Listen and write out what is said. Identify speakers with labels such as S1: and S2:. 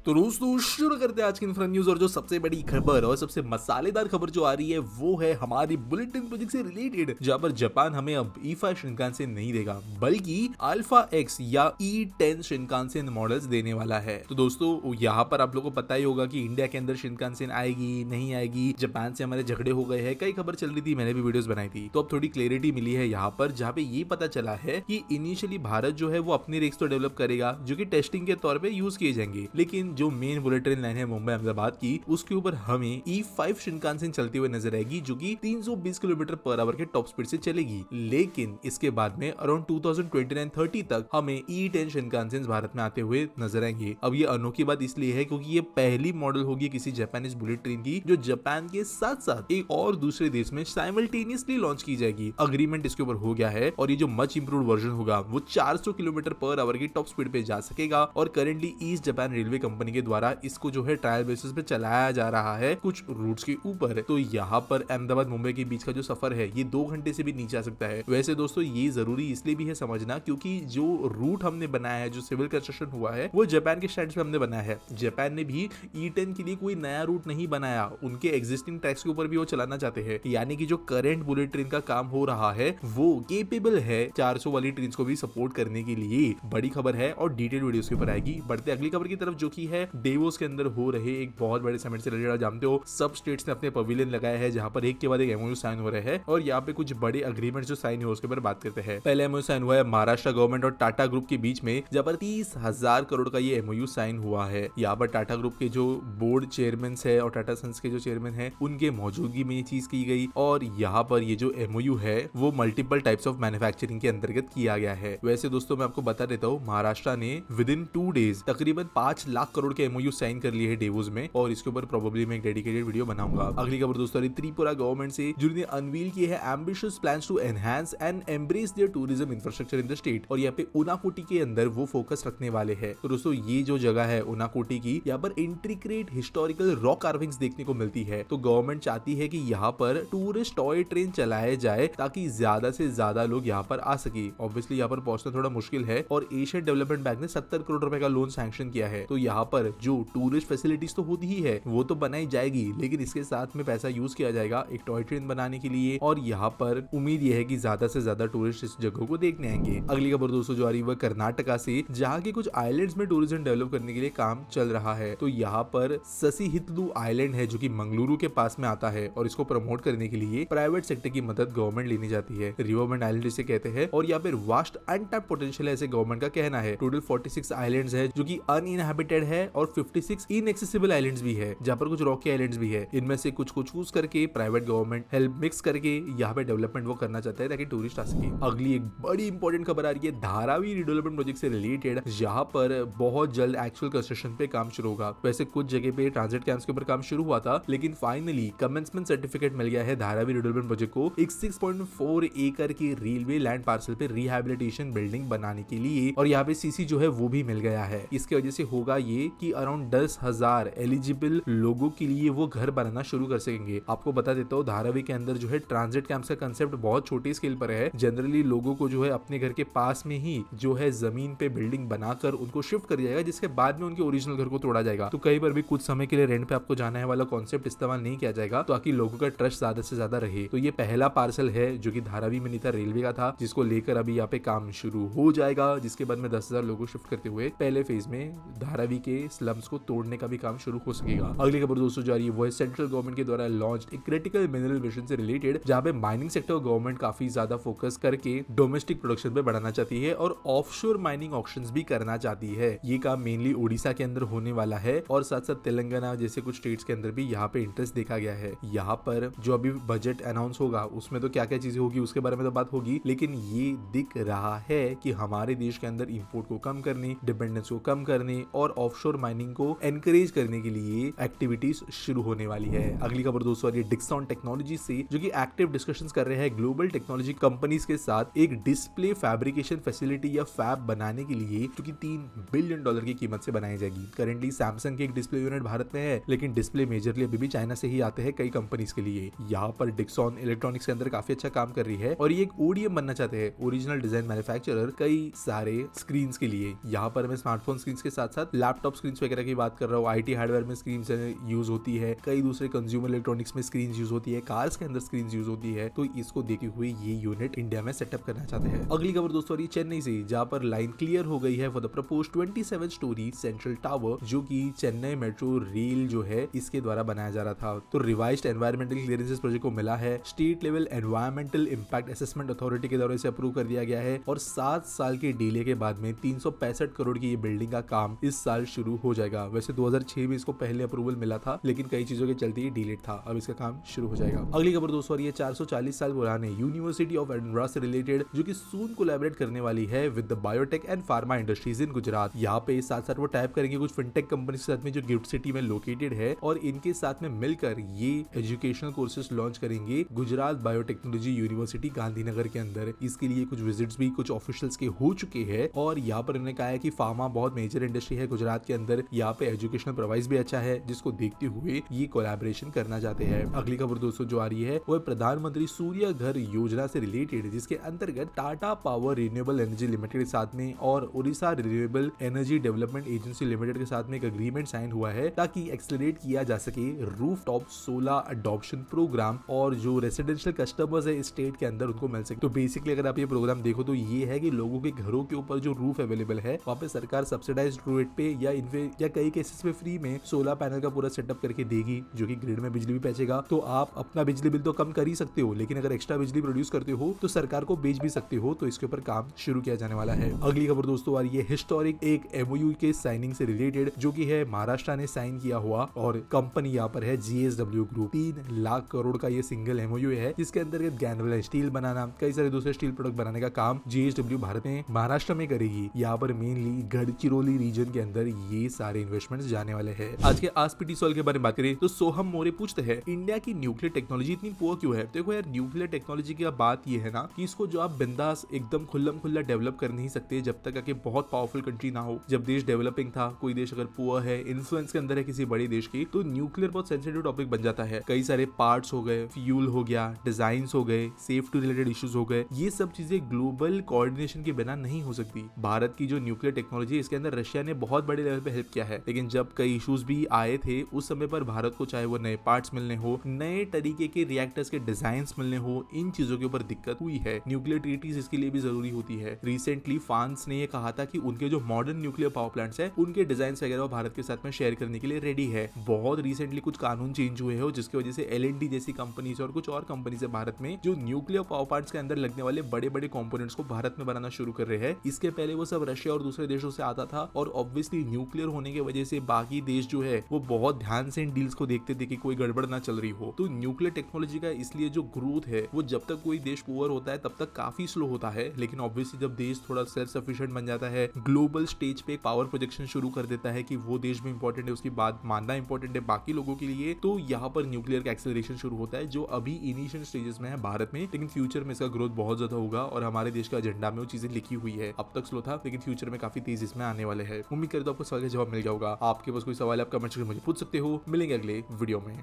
S1: तो दोस्तों शुरू करते हैं आज की इन्फॉर्म न्यूज। और जो सबसे बड़ी खबर और सबसे मसालेदार खबर जो आ रही है वो है हमारी बुलेट ट्रेन प्रोजेक्ट से रिलेटेड, जहां पर जापान हमें अब E5 शिनकानसेन नहीं देगा बल्कि अल्फा एक्स या E10 शिनकानसेन मॉडल्स देने वाला है। तो दोस्तों यहाँ पर आप लोगों को पता ही होगा कि इंडिया के अंदर शिनकानसेन आएगी नहीं आएगी, जापान से हमारे झगड़े हो गए हैं, कई खबर चल रही थी, मैंने भी वीडियोस बनाई थी। तो अब थोड़ी क्लैरिटी मिली है यहाँ पर, जहाँ पे ये पता चला है कि इनिशियली भारत जो है वो अपने रेक्स तो डेवलप करेगा जो कि टेस्टिंग के तौर पे यूज किए जाएंगे, लेकिन जो मेन बुलेट ट्रेन लाइन है मुंबई अहमदाबाद की, उसके ऊपर हमें E5 शिनकानसेन चलती हुई नजर आएगी जो कि 320 किलोमीटर पर आवर के टॉप स्पीड से चलेगी। लेकिन इसके बाद में अराउंड 2029-30 तक हमें E10 शिनकानसेन भारत में आते हुए नजर आएंगे। अब ये अनोखी बात इसलिए है क्योंकि ये पहली मॉडल होगी किसी जापानीज बुलेट ट्रेन की जो जापान के साथ साथ एक और दूसरे देश में साइमल्टेनियसली लॉन्च की जाएगी। अग्रीमेंट इसके ऊपर हो गया है और ये जो मच इंप्रूव्ड वर्जन होगा वो 400 किलोमीटर पर आवर की टॉप स्पीड पे जा सकेगा। और currently east Japan railway company के द्वारा इसको जो है ट्रायल बेसिस पे चलाया जा रहा है कुछ रूट्स के ऊपर। तो यहाँ पर अहमदाबाद मुंबई के बीच का जो सफर है ये 2 घंटे से भी नीचे आ सकता है। वैसे दोस्तों ये जरूरी इसलिए भी है समझना क्योंकि जो रूट हमने बनाया है, जो सिविल कंस्ट्रक्शन हुआ है, वो जापान के स्टैंड पे हमने बनाया है। जापान ने भी E10 के लिए कोई नया रूट नहीं बनाया, उनके एग्जिस्टिंग ट्रैक्स के ऊपर भी वो चलाना चाहते हैं। यानी कि जो करंट बुलेट ट्रेन का काम हो रहा है वो केपेबल है 400 वाली ट्रेन को भी सपोर्ट करने के लिए। बड़ी खबर है और डिटेल वीडियोस के ऊपर आएगी। बढ़ते अगली खबर की तरफ जो की है डेवोस के अंदर हो रहे एक बहुत बड़े समिट से रिलेटेड। जानते हो सब स्टेट्स ने अपने पवेलियन लगाया है जहां पर एक के बाद एक एमओयू साइन हो रहे हैं और यहाँ पे कुछ बड़े अग्रीमेंट जो साइन हुए उसके ऊपर बात करते हैं। पहले एमओयू साइन हुआ है महाराष्ट्र गवर्नमेंट और टाटा ग्रुप के बीच में, जहाँ पर 30,000 करोड़ का ये एमओयू साइन हुआ है। यहाँ पर टाटा ग्रुप के जो बोर्ड चेयरमैन है और टाटा सन्स के जो चेयरमैन है उनके मौजूदगी में ये चीज की गई। और यहाँ पर ये जो एमओयू है वो मल्टीपल टाइप्स ऑफ मैन्युफैक्चरिंग के अंतर्गत किया गया है। वैसे दोस्तों मैं आपको बता देता हूँ, महाराष्ट्र ने विद इन 2 डेज तकरीबन 5 लाख करोड़ के एमओयू साइन कर लिए है डेवोस में, और इसके ऊपर प्रोबेबली मैं एक डेडिकेटेड वीडियो बनाऊंगा। अगली खबर दोस्तों त्रिपुरा गवर्नमेंट से, जिन्होंने अनवील किए हैं ambitious plans to enhance and embrace their tourism infrastructure in the state. और यहाँ पे उनाकोटी के अंदर वो फोकस रखने वाले हैं। तो दोस्तों ये जो जगह है उनाकोटी की, यहाँ पर इंट्रिकेट हिस्टोरिकल रॉक कार्विंग्स देखने को मिलती है। तो गवर्नमेंट चाहती है कि यहाँ पर टूरिस्ट टॉय ट्रेन चलाए जाए ताकि ज्यादा से ज्यादा लोग यहाँ पर आ सके। ऑब्वियसली यहाँ पर पहुंचना थोड़ा मुश्किल है और एशियन डेवलपमेंट बैंक ने 70 करोड़ रुपए का लोन सैंक्शन किया है। तो यहाँ पर जो टूरिस्ट फैसिलिटीज तो होती ही है वो तो बनाई जाएगी, लेकिन इसके साथ में पैसा यूज किया जाएगा एक टॉय ट्रेन बनाने के लिए। और यहाँ पर उम्मीद यह है कि ज्यादा से ज्यादा टूरिस्ट इस जगह को देखने आएंगे। अगली खबर दोस्तों जो आ रही है कर्नाटका से, जहाँ के कुछ आइलैंड्स में टूरिज्म डेवलप करने के लिए काम चल रहा है। तो यहाँ पर ससीहितलू आइलैंड है जो कि मंगलुरु के पास में आता है और इसको प्रमोट करने के लिए प्राइवेट सेक्टर की मदद गवर्नमेंट लेनी जाती है। रिवरफ्रंट आइलैंड इसे कहते हैं और यहाँ पर वास्ट अनटैप्ड पोटेंशियल है ऐसे गवर्नमेंट का कहना है। टोटल 46 आइलैंड्स है जो कि अनइनहैबिटेड है और 56 इनएक्सेसिबल आइलैंड्स भी है, जहाँ पर कुछ रॉकी आइलैंड्स भी है। इनमें से कुछ चूज करके प्राइवेट गवर्नमेंट हेल्प मिक्स करके यहाँ पे डेवलपमेंट वो करना चाहता है ताकि टूरिस्ट आ सके। अगली एक बड़ी इंपॉर्टेंट खबर आ रही है धारावी रिडेवलपमेंट प्रोजेक्ट से रिलेटेड, जहाँ पर बहुत जल्द एक्चुअल कंस्ट्रक्शन पे काम शुरू होगा। वैसे कुछ जगह पे ट्रांजिट कैंप्स के ऊपर काम शुरू हुआ था, लेकिन फाइनली कमेंसमेंट सर्टिफिकेट मिल गया है धारावी रिडेवलपमेंट प्रोजेक्ट को एक 6.4 एकड़ की रेलवे लैंड पार्सल पे रिहैबिलिटेशन बिल्डिंग बनाने के लिए। और यहाँ पे सीसी जो है वो भी मिल गया है। इसकी वजह से होगा ये कि अराउंड 10,000 एलिजिबल लोगों के लिए वो घर बनाना शुरू कर सकेंगे। आपको बता देता हूँ धारावी के अंदर जो है ट्रांजिट कैंप्स का कंसेप्ट बहुत छोटी स्केल पर है। जनरली लोगों को जो है अपने घर के पास में ही जो है जमीन पे बिल्डिंग बनाकर उनको शिफ्ट कर दिया जाएगा, जिसके बाद में उनके ओरिजिनल घर को तोड़ा जाएगा। तो कई बार भी कुछ समय के लिए रेंट पे आपको जाना है वाला कॉन्सेप्ट इस्तेमाल नहीं किया जाएगा ताकि लोगों का ट्रस्ट ज्यादा से ज्यादा रहे। तो ये पहला पार्सल है जो कि धारावी में नहीं था, रेलवे का था, जिसको लेकर अभी यहाँ पे काम शुरू हो जाएगा, जिसके बाद में 10,000 लोगों को शिफ्ट करते हुए पहले फेज में धारावी के स्लम्स को तोड़ने का भी काम शुरू हो सकेगा। अगली खबर दोस्तों जो आ रही है वो है सेंट्रल गवर्नमेंट के द्वारा लॉन्च एक क्रिटिकल मिनरल मिशन से रिलेटेड, जहाँ पे माइनिंग सेक्टर गवर्नमेंट काफी ज्यादा फोकस करके डोमेस्टिक प्रोडक्शन पे बढ़ाना चाहती है और ऑफशोर माइनिंग ऑक्शंस भी करना चाहती है। ये काम मेनली ओडिशा के अंदर होने वाला है और साथ साथ तेलंगाना जैसे कुछ स्टेट्स के अंदर भी यहाँ पे इंटरेस्ट देखा गया है। यहाँ पर जो अभी बजट अनाउंस होगा उसमें तो क्या क्या चीजें होगी उसके बारे में तो बात होगी, लेकिन ये दिख रहा है कि हमारे देश के अंदर इंपोर्ट को कम करने, डिपेंडेंस को कम करने और ऑफशोर माइनिंग को एनकरेज करने के लिए एक्टिविटीज शुरू होने वाली है। अगली खबर दोस्तों डिक्सॉन टेक्नोलॉजी से, जो कि एक्टिव डिस्कशंस कर रहे हैं ग्लोबल टेक्नोलॉजी कंपनीज के साथ एक डिस्प्ले फैब्रिकेशन फैसिलिटी या फैब बनाने के लिए, जो कि $3 बिलियन की कीमत से बनाई जाएगी। करेंटली सैमसंग के एक डिस्प्ले यूनिट भारत में है, लेकिन डिस्प्ले मेजरली अभी भी चाइना से ही आते हैं कई कंपनीज के लिए। यहाँ पर डिक्सॉन इलेक्ट्रॉनिक्स के अंदर काफी अच्छा काम कर रही है और ये एक ओडीएम बनना चाहते हैं, ओरिजिनल डिजाइन मैन्युफैक्चरर, कई सारे स्क्रीन के लिए। यहाँ पर हमें स्मार्टफोन स्क्रीन के साथ साथ लैपटॉप स्क्रीन वगैरह की बात कर रहा हूँ, IT हार्डवेयर में स्क्रीन यूज होती है, कई दूसरे कंज्यूमर इलेक्ट्रॉनिक्स में स्क्रीन यूज होती है, कार्स के अंदर स्क्रीन यूज होती है। तो इसको देखते हुए ये यूनिट इंडिया में सेटअप करना चाहते हैं। अगली खबर दोस्तों आ रही है चेन्नई से, जहां पर लाइन क्लियर हो गई है for the proposed 27 story central tower, जो कि चेन्नई मेट्रो रेल जो है इसके द्वारा बनाया जा रहा था। तो रिवाइज्ड एनवायरमेंटल क्लियरेंसेस प्रोजेक्ट को मिला है, state level environmental impact assessment authority के द्वारा इसे अप्रूव कर दिया गया है और 7 साल के डिले के बाद में 365 करोड़ की ये बिल्डिंग का काम इस साल शुरू हो जाएगा। वैसे 2006 में इसको पहले अप्रूवल मिला था, लेकिन कई चीजों के चलते ये डिलेड था। अब इसका काम शुरू हो जाएगा। अगली खबर दोस्तों आ रही है 440 साल पुराने यूनिवर्सिटी ऑफ एडिनबरा से रिलेटेड, जो कि सून कोलैबोरेट करने वाली है with the biotech and pharma industries इन गुजरात। यहाँ पे साथ साथ वो टाइप करेंगे कुछ फिनटेक कंपनी के साथ में जो गिफ्ट सिटी में लोकेटेड है, और इनके साथ में मिलकर ये एजुकेशनल कोर्सेज लॉन्च करेंगे गुजरात बायोटेक्नोलॉजी यूनिवर्सिटी गांधीनगर के अंदर। इसके लिए कुछ विजिट्स भी कुछ ऑफिशियल्स के हो चुके हैं, और यहाँ पर इन्होंने कहा है कि फार्मा बहुत मेजर इंडस्ट्री है गुजरात के अंदर, यहाँ पे एजुकेशनल प्राइस भी अच्छा है, जिसको देखते हुए ये कोलैबोरेशन करना चाहते हैं। अगली खबर दोस्तों जो आ रही है वो प्रधानमंत्री सूर्य घर योजना से रिलेटेड, जिसके अंतर्गत Tata power renewable energy limited के साथ में और Orissa renewable energy development agency limited के साथ में एक एग्रीमेंट साइन हुआ है, ताकि एक्सेलरेट किया जा सके रूफटॉप सोलर अडॉप्शन प्रोग्राम, और जो रेसिडेंशियल कस्टमर्स है स्टेट के अंदर उनको मिल सके। तो बेसिकली अगर आप ये प्रोग्राम देखो तो ये है कि लोगों के घरों के ऊपर जो रूफ अवेलेबल है वहाँ पे सरकार सब्सिडाइज्ड रेट पे या कई केसेस में फ्री में सोलर पैनल का पूरा सेटअप करके देगी, जो कि ग्रिड में बिजली भी बेचेगा। तो आप अपना बिजली बिल तो कम कर ही सकते हो, लेकिन अगर एक्स्ट्रा बिजली प्रोड्यूस करते हो तो सरकार को बेच भी सकते हो। तो इसके ऊपर काम शुरू किया जाने वाला है। अगली खबर दोस्तों आ रही है हिस्टोरिक एक MOU के साइनिंग से रिलेटेड, जो कि है महाराष्ट्र ने साइन किया हुआ, और कंपनी यहाँ पर है GSW ग्रुप। 3 लाख करोड़ का ये सिंगल MOU है, जिसके अंतर्गत गैनवेल स्टील बनाना, कई सारे दूसरे स्टील प्रोडक्ट बनाने का काम GSW भारत में महाराष्ट्र में करेगी। यहाँ पर मेनली गढ़चिरौली रीजन के अंदर ये सारे इन्वेस्टमेंट्स जाने वाले हैं। आज के आस्क पीटी सॉल्व के बारे में बात करें तो सोहम मोरे पूछते हैं, इंडिया की न्यूक्लियर टेक्नोलॉजी इतनी पुअर क्यों है? देखो यार, न्यूक्लियर टेक्नोलॉजी की बात ये है ना कि इसको जो आप बिंदास एकदम खुल्लम खुल्ला डेवलप कर नहीं सकते जब तक कि बहुत पावरफुल कंट्री ना हो। जब देश डेवलपिंग था, कोई देश अगर पुअर है, इन्फ्लुएंस के अंदर है किसी बड़े देश की, तो न्यूक्लियर बहुत सेंसिटिव टॉपिक बन जाता है। कई सारे पार्ट्स हो गए, फ्यूल हो गया, डिजाइन हो गए, सेफ्टी रिलेटेड इश्यूज हो गए, ये सब चीजें ग्लोबल कोऑर्डिनेशन के बिना नहीं हो सकती। भारत की जो न्यूक्लियर टेक्नोलॉजी है, इसके अंदर रशिया ने बहुत बड़े लेवल पे हेल्प किया है, लेकिन जब कई इश्यूज भी आए थे उस समय पर भारत को चाहे वो नए पार्ट्स मिलने हो, नए तरीके के रिएक्टर्स के डिजाइन्स मिलने हो, इन चीजों के ऊपर दिक्कत हुई है। न्यूक्लियर ट्रीटीज इसके लिए भी जरूरी होती है। रिसेंटली फ्रांस ने ये कहा था कि उनके जो मॉडर्न न्यूक्लियर पावर प्लांट्स है, उनके डिजाइन वगैरह भारत के साथ में शेयर करने के लिए रेडी है। बहुत रिसेंटली कुछ कानून चेंज हुए हो, जिसकी वजह से L&T जैसी कंपनीज और कुछ और कंपनीज है भारत में, जो न्यूक्लियर पावर प्लांट्स के अंदर लगने वाले बड़े बड़े कंपोनेंट्स को भारत में बनाना शुरू कर रहे हैं। इसके पहले वो सब रशिया और दूसरे देशों से आता था, और ऑब्वियसली न्यूक्लियर होने की वजह से बाकी देश जो है वो बहुत ध्यान से इन डील्स को देखते थे कि कोई गड़बड़ ना चल रही हो। तो न्यूक्लियर टेक्नोलॉजी का इसलिए जो ग्रोथ है वो जब तक कोई देश पुअर होता है तब तक काफी स्लो होता है, लेकिन ऑब्वियसली जब देश थोड़ा सेल्फ सफिशिएंट बन जाता है, ग्लोबल स्टेज पे पावर प्रोजेक्शन शुरू कर देता है कि वो देश भी इंपॉर्टेंट है, उसकी बात मानना इंपॉर्टेंट है बाकी लोगों के लिए, तो यहाँ पर न्यूक्लियर का एक्सेलरेशन शुरू होता है, जो अभी इनिशियल स्टेजेस में है भारत में, लेकिन फ्यूचर में इसका ग्रोथ बहुत ज्यादा होगा और हमारे देश का एजेंडा में वो चीजें लिखी हुई है। अब तक स्लो था, लेकिन फ्यूचर में काफी तेज इसमें आने वाले हैं। उम्मीद करता हूं आपको सवाल का जवाब मिल गया होगा। आपके पास कोई सवाल है आप कमेंट सेक्शन में मुझे पूछ सकते हो। मिलेंगे अगले वीडियो में।